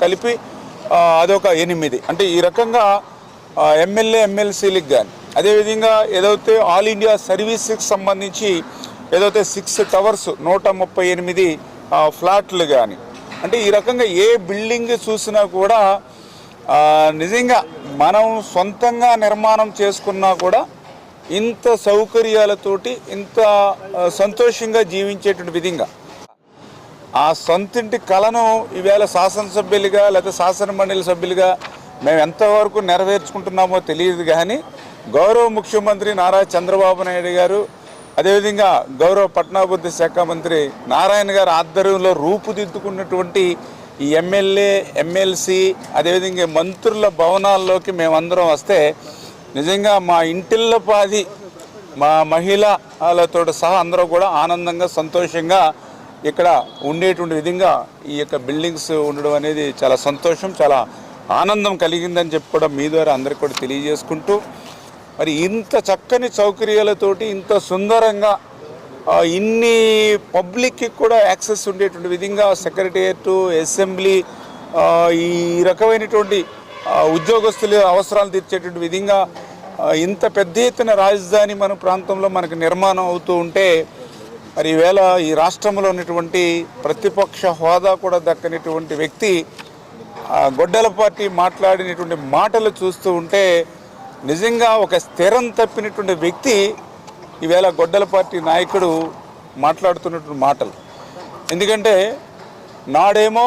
కలిపి అదొక 8. అంటే ఈ రకంగా ఎమ్మెల్యే ఎమ్మెల్సీలకు కానీ అదేవిధంగా ఏదైతే ఆల్ ఇండియా సర్వీస్కి సంబంధించి ఏదైతే 6 టవర్స్ 138 ఫ్లాట్లు కానీ అంటే ఈ రకంగా ఏ బిల్డింగ్ చూసినా కూడా నిజంగా మనం సొంతంగా నిర్మాణం చేసుకున్నా కూడా ఇంత సౌకర్యాలతోటి ఇంత సంతోషంగా జీవించేటువంటి విధంగా ఆ సొంతింటి కళను ఈవేళ శాసనసభ్యులుగా లేదా శాసన మండలి సభ్యులుగా మేము ఎంతవరకు నెరవేర్చుకుంటున్నామో తెలియదు. కానీ గౌరవ ముఖ్యమంత్రి నారా చంద్రబాబు నాయుడు గారు అదేవిధంగా గౌరవ పట్టణాభివృద్ధి శాఖ మంత్రి నారాయణ గారు ఆధ్వర్యంలో రూపుదిద్దుకున్నటువంటి ఈ ఎమ్మెల్యే ఎమ్మెల్సీ అదేవిధంగా మంత్రుల భవనాల్లోకి మేమందరం వస్తే నిజంగా మా ఇంటిల్లపాది మా మహిళలతో సహా అందరూ కూడా ఆనందంగా సంతోషంగా ఇక్కడ ఉండేటువంటి విధంగా ఈ యొక్క బిల్డింగ్స్ ఉండడం అనేది చాలా సంతోషం, చాలా ఆనందం కలిగిందని చెప్పి కూడా మీ ద్వారా అందరికీ కూడా తెలియజేసుకుంటూ మరి ఇంత చక్కని సౌకర్యాలతోటి ఇంత సుందరంగా ఇన్ని పబ్లిక్కి కూడా యాక్సెస్ ఉండేటువంటి విధంగా సెక్రటేరియట్ అసెంబ్లీ ఈ రకమైనటువంటి ఉద్యోగస్తుల అవసరాలు తీర్చేటువంటి విధంగా ఇంత పెద్ద ఎత్తున రాజధాని మన ప్రాంతంలో మనకు నిర్మాణం అవుతూ ఉంటే మరి ఈవేళ ఈ రాష్ట్రంలో ఉన్నటువంటి ప్రతిపక్ష హోదా కూడా దక్కనటువంటి వ్యక్తి గొడ్డల పార్టీ మాట్లాడినటువంటి మాటలు చూస్తూ ఉంటే నిజంగా ఒక స్థిరం తప్పినటువంటి వ్యక్తి ఈవేళ గొడ్డల పార్టీ నాయకుడు మాట్లాడుతున్నటువంటి మాటలు. ఎందుకంటే నాడేమో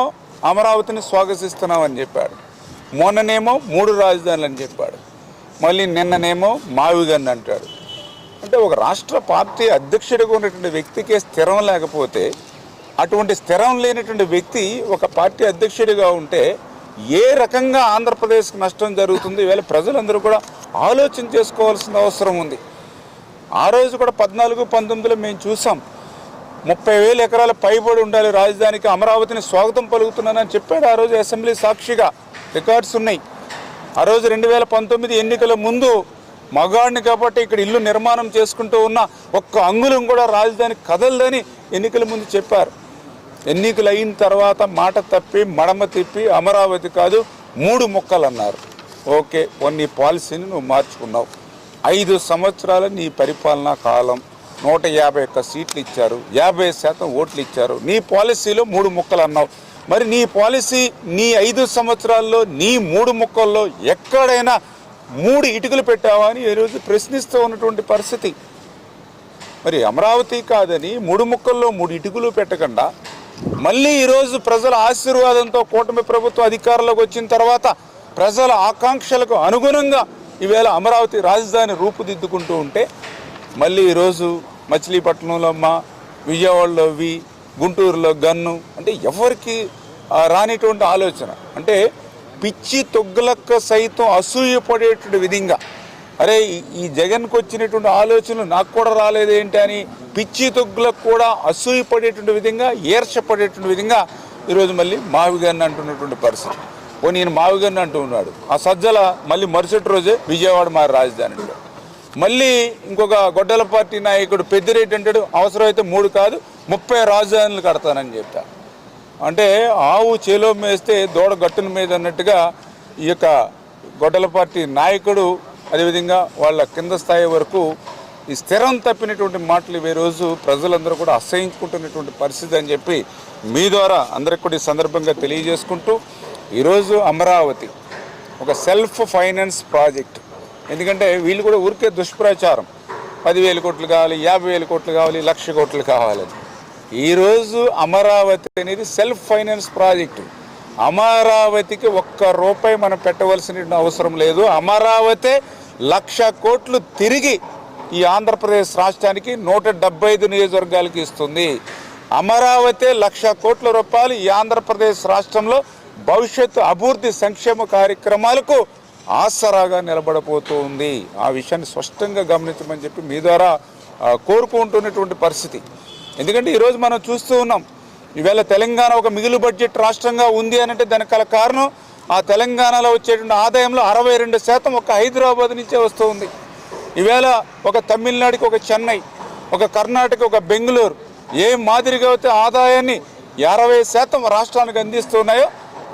అమరావతిని స్వాగతిస్తున్నామని చెప్పాడు, మొన్ననేమో 3 రాజధానులు అని చెప్పాడు, మళ్ళీ నిన్ననేమో మావిగన్ అంటాడు. అంటే ఒక రాష్ట్ర పార్టీ అధ్యక్షుడిగా ఉన్నటువంటి వ్యక్తికి స్థిరం లేకపోతే అటువంటి స్థిరం లేనటువంటి వ్యక్తి ఒక పార్టీ అధ్యక్షుడిగా ఉంటే ఏ రకంగా ఆంధ్రప్రదేశ్కి నష్టం జరుగుతుంది ఈవేళ ప్రజలందరూ కూడా ఆలోచన చేసుకోవాల్సిన అవసరం ఉంది. ఆ రోజు కూడా 14-19లో మేము చూసాం 30,000 ఎకరాల పైబడి ఉండాలి రాజధానికి, అమరావతిని స్వాగతం పలుకుతున్నానని చెప్పాడు ఆ రోజు అసెంబ్లీ సాక్షిగా, రికార్డ్స్ ఉన్నాయి. ఆ రోజు 2019 ఎన్నికల ముందు మగాడిని కాబట్టి ఇక్కడ ఇల్లు నిర్మాణం చేసుకుంటూ ఉన్న ఒక్క అంగుళం కూడా రాజధాని కదలదని ఎన్నికల ముందు చెప్పారు. ఎన్నికలు అయిన తర్వాత మాట తప్పి మడమ తిప్పి అమరావతి కాదు 3 ముక్కలు అన్నారు. ఓకే, నీ పాలసీని నువ్వు మార్చుకున్నావు. 5 సంవత్సరాల నీ పరిపాలనా కాలం, 151 సీట్లు ఇచ్చారు, 50% ఓట్లు ఇచ్చారు. నీ పాలసీలో 3 ముక్కలు అన్నావు. మరి నీ పాలసీ నీ 5 సంవత్సరాల్లో నీ 3 ముక్కల్లో ఎక్కడైనా 3 ఇటుకలు పెట్టావా అని ఈరోజు ప్రశ్నిస్తూ ఉన్నటువంటి పరిస్థితి. మరి అమరావతి కాదని 3 ముక్కల్లో 3 ఇటుకలు పెట్టకుండా మళ్ళీ ఈరోజు ప్రజల ఆశీర్వాదంతో కూటమి ప్రభుత్వం అధికారంలోకి వచ్చిన తర్వాత ప్రజల ఆకాంక్షలకు అనుగుణంగా ఈవేళ అమరావతి రాజధాని రూపుదిద్దుకుంటూ ఉంటే మళ్ళీ ఈరోజు మచిలీపట్నంలో విజయవాడలో గుంటూరులో గన్ను అంటే ఎవరికి రానిటువంటి ఆలోచన. అంటే పిచ్చి తొగ్గులక్క సైతం అసూయపడేటువంటి విధంగా అరే ఈ జగన్కి వచ్చినటువంటి ఆలోచనలు నాకు కూడా రాలేదేంటి అని పిచ్చి తొగ్గులకు కూడా అసూయపడేటువంటి విధంగా ఈర్షపడేటువంటి విధంగా ఈరోజు మళ్ళీ మావిగన్ను అంటున్నటువంటి పరిస్థితి. నేను మావిగన్ను అంటూ ఉన్నాడు. ఆ సజ్జల మళ్ళీ మరుసటి రోజే విజయవాడ మా రాజధానిలో మళ్ళీ ఇంకొక గొడ్డల పార్టీ నాయకుడు పెద్దిరెడ్డి అంటాడు అవసరమైతే 3 కాదు 30 రాజధానులు కడతానని చెప్తాను. అంటే ఆవు చేలో మేస్తే దూడ గట్టున మీద అన్నట్టుగా ఈ యొక్క గొడ్డల పార్టీ నాయకుడు అదేవిధంగా వాళ్ళ కింద స్థాయి వరకు ఈ స్థిరం తప్పినటువంటి మాటలు ఈ రోజు ప్రజలందరూ కూడా అసహించుకుంటున్నటువంటి పరిస్థితి అని చెప్పి మీ ద్వారా అందరికి కూడా ఈ సందర్భంగా తెలియజేసుకుంటూ ఈరోజు అమరావతి ఒక సెల్ఫ్ ఫైనాన్స్ ప్రాజెక్ట్. ఎందుకంటే వీళ్ళు కూడా ఊరికే దుష్ప్రచారం 10,000 కోట్లు కావాలి, 50,000 కోట్లు కావాలి, 1,00,000 కోట్లు కావాలని. ఈరోజు అమరావతి అనేది సెల్ఫ్ ఫైనాన్స్ ప్రాజెక్టు. అమరావతికి ₹1 మనం పెట్టవలసిన అవసరం లేదు. అమరావతి 1,00,000 కోట్లు తిరిగి ఈ ఆంధ్రప్రదేశ్ రాష్ట్రానికి 175 నియోజకవర్గాలకి ఇస్తుంది. అమరావతి 1,00,000 కోట్ల రూపాయలు ఈ ఆంధ్రప్రదేశ్ రాష్ట్రంలో భవిష్యత్తు అభివృద్ధి సంక్షేమ కార్యక్రమాలకు ఆసరాగా నిలబడబోతూ ఉంది. ఆ విషయాన్ని స్పష్టంగా గమనించమని చెప్పి మీ ద్వారా కోరుకుంటున్నటువంటి పరిస్థితి. ఎందుకంటే ఈరోజు మనం చూస్తూ ఉన్నాం ఈవేళ తెలంగాణ ఒక మిగులు బడ్జెట్ రాష్ట్రంగా ఉంది అని అంటే దానికి గల కారణం ఆ తెలంగాణలో వచ్చేటువంటి ఆదాయంలో 62% ఒక హైదరాబాద్ నుంచే వస్తూ ఉంది. ఈవేళ ఒక తమిళనాడుకి ఒక చెన్నై, ఒక కర్ణాటక ఒక బెంగళూరు ఏ మాదిరిగా అయితే ఆదాయాన్ని 60% రాష్ట్రానికి అందిస్తున్నాయో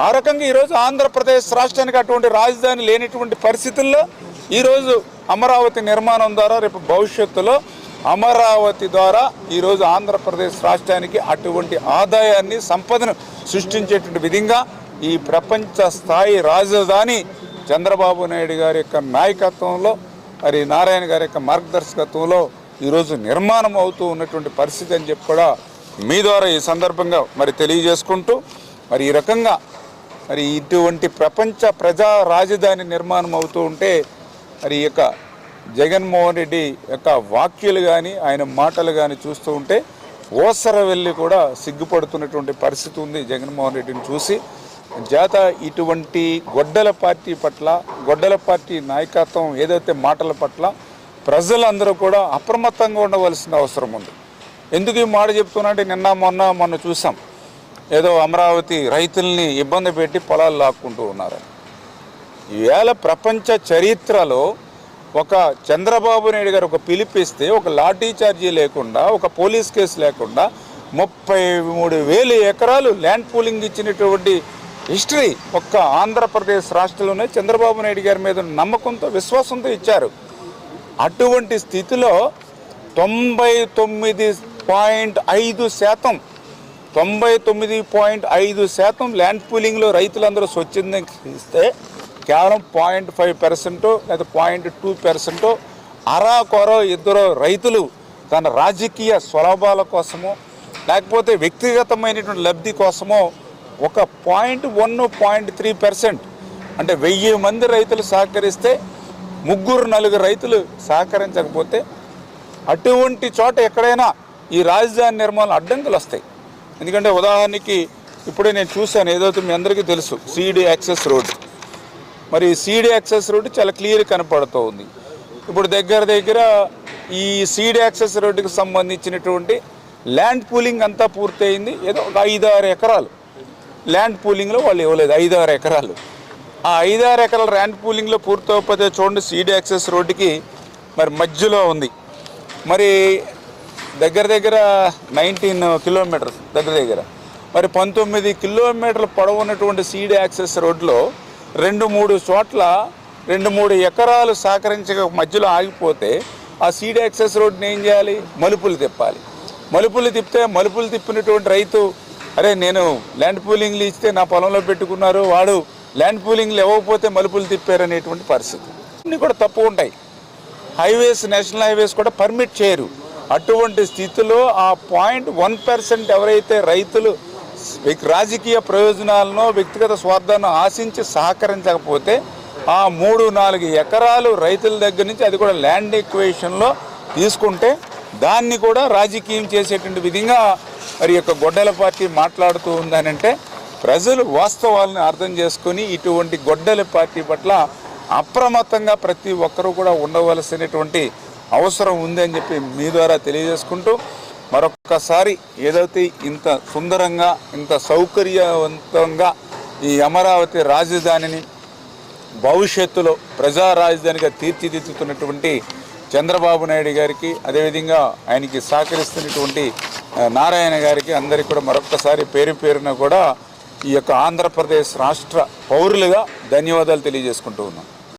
ఆ రకంగా ఈరోజు ఆంధ్రప్రదేశ్ రాష్ట్రానికి అటువంటి రాజధాని లేనిటువంటి పరిస్థితుల్లో ఈరోజు అమరావతి నిర్మాణం ద్వారా రేపు భవిష్యత్తులో అమరావతి ద్వారా ఈరోజు ఆంధ్రప్రదేశ్ రాష్ట్రానికి అటువంటి ఆదాయాన్ని సంపదను సృష్టించేటువంటి విధంగా ఈ ప్రపంచ స్థాయి రాజధాని చంద్రబాబు నాయుడు గారి యొక్క నాయకత్వంలో మరి నారాయణ గారి యొక్క మార్గదర్శకత్వంలో ఈరోజు నిర్మాణం అవుతూ ఉన్నటువంటి పరిస్థితి అని చెప్పి కూడా మీ ద్వారా ఈ సందర్భంగా మరి తెలియజేసుకుంటూ మరి ఈ రకంగా మరి ఇటువంటి ప్రపంచ ప్రజా రాజధాని నిర్మాణం అవుతూ ఉంటే మరి ఈ యొక్క జగన్మోహన్ రెడ్డి యొక్క వాక్యాలు కానీ ఆయన మాటలు కానీ చూస్తూ ఉంటే ఓసర వెళ్ళి కూడా సిగ్గుపడుతున్నటువంటి పరిస్థితి ఉంది జగన్మోహన్ రెడ్డిని చూసి. చేత ఇటువంటి గొడ్డల పార్టీ పట్ల గొడ్డల పార్టీ నాయకత్వం ఏదైతే మాటల పట్ల ప్రజలందరూ కూడా అప్రమత్తంగా ఉండవలసిన అవసరం ఉంది. ఎందుకు ఈ మాట చెప్తున్నా అంటే మొన్న చూసాం ఏదో అమరావతి రైతుల్ని ఇబ్బంది పెట్టి పొలాలు లాక్కుంటూ ఉన్నారు. ఈవేళ ప్రపంచ చరిత్రలో ఒక చంద్రబాబు నాయుడు గారు ఒక పిలిపిస్తే ఒక లాఠీ చార్జీ లేకుండా ఒక పోలీస్ కేసు లేకుండా 33,000 ఎకరాలు ల్యాండ్ పూలింగ్ ఇచ్చినటువంటి హిస్టరీ ఒక్క ఆంధ్రప్రదేశ్ రాష్ట్రంలోనే చంద్రబాబు నాయుడు గారి మీద నమ్మకంతో విశ్వాసంతో ఇచ్చారు. అటువంటి స్థితిలో 99.5% ల్యాండ్ పూలింగ్లో రైతులందరూ స్వచ్ఛందంగా ఇస్తే కేవలం 0.5% లేదా 0.2% అరాకొరో ఇద్దరు రైతులు తన రాజకీయ స్వలాభాల కోసమో లేకపోతే వ్యక్తిగతమైనటువంటి లబ్ధి కోసమో ఒక 0.1-0.3% అంటే 1000 మంది రైతులు సహకరిస్తే 3-4 రైతులు సహకరించకపోతే అటువంటి చోట ఎక్కడైనా ఈ రాజధాని నిర్మాణం అడ్డంకులు వస్తాయి. ఎందుకంటే ఉదాహరణకి ఇప్పుడే నేను చూశాను, ఏదైతే మీ అందరికీ తెలుసు సీడీ యాక్సెస్ రోడ్. మరి సీడీ యాక్సెస్ రోడ్డు చాలా క్లియర్ కనపడుతూ ఉంది. ఇప్పుడు దగ్గర ఈ సీడీ యాక్సెస్ రోడ్డుకి సంబంధించినటువంటి ల్యాండ్ పూలింగ్ అంతా పూర్తయింది. ఏదో ఒక 5-6 ఎకరాలు ల్యాండ్ పూలింగ్లో వాళ్ళు ఇవ్వలేదు. 5-6 ఎకరాలు ఆ 5-6 ఎకరాల ల్యాండ్ పూలింగ్లో పూర్తవకపోతే చూడండి సీడీ యాక్సెస్ రోడ్డుకి మరి మధ్యలో ఉంది. మరి దగ్గర 19 కిలోమీటర్స్ దగ్గర మరి 19 కిలోమీటర్ల పొడవు ఉన్నటువంటి సీడీ యాక్సెస్ రోడ్లో 2-3 చోట్ల 2-3 ఎకరాలు సహకరించక మధ్యలో ఆగిపోతే ఆ సీడీ యాక్సెస్ రోడ్ని ఏం చేయాలి? మలుపులు తిప్పాలి. మలుపులు తిప్పినటువంటి రైతు అరే నేను ల్యాండ్ పూలింగ్లు ఇస్తే నా పొలంలో పెట్టుకున్నారు, వాడు ల్యాండ్ పూలింగ్లు ఇవ్వకపోతే మలుపులు తిప్పారనేటువంటి పరిస్థితి అన్నీ కూడా తప్పు ఉంటాయి. హైవేస్ నేషనల్ హైవేస్ కూడా పర్మిట్ చేయరు. అటువంటి స్థితిలో ఆ 0.1% ఎవరైతే రైతులు రాజకీయ ప్రయోజనాలను వ్యక్తిగత స్వార్థాలను ఆశించి సహకరించకపోతే ఆ 3-4 ఎకరాలు రైతుల దగ్గర నుంచి అది కూడా ల్యాండ్ ఎక్వేషన్లో తీసుకుంటే దాన్ని కూడా రాజకీయం చేసేటువంటి విధంగా మరి యొక్క గొడ్డల పార్టీ మాట్లాడుతూ ఉందనంటే ప్రజలు వాస్తవాలను అర్థం చేసుకొని ఇటువంటి గొడ్డల పార్టీ పట్ల అప్రమత్తంగా ప్రతి ఒక్కరూ కూడా ఉండవలసినటువంటి అవసరం ఉందని చెప్పి మీ ద్వారా తెలియజేసుకుంటూ మరొక్కసారి ఏదైతే ఇంత సుందరంగా ఇంత సౌకర్యవంతంగా ఈ అమరావతి రాజధానిని భవిష్యత్తులో ప్రజా రాజధానిగా తీర్చిదిద్దుతున్నటువంటి చంద్రబాబు నాయుడు గారికి అదేవిధంగా ఆయనకి సహకరిస్తున్నటువంటి నారాయణ గారికి అందరికీ కూడా మరొక్కసారి పేరున కూడా ఈ యొక్క ఆంధ్రప్రదేశ్ రాష్ట్ర పౌరులుగా ధన్యవాదాలు తెలియజేసుకుంటూ ఉన్నాం.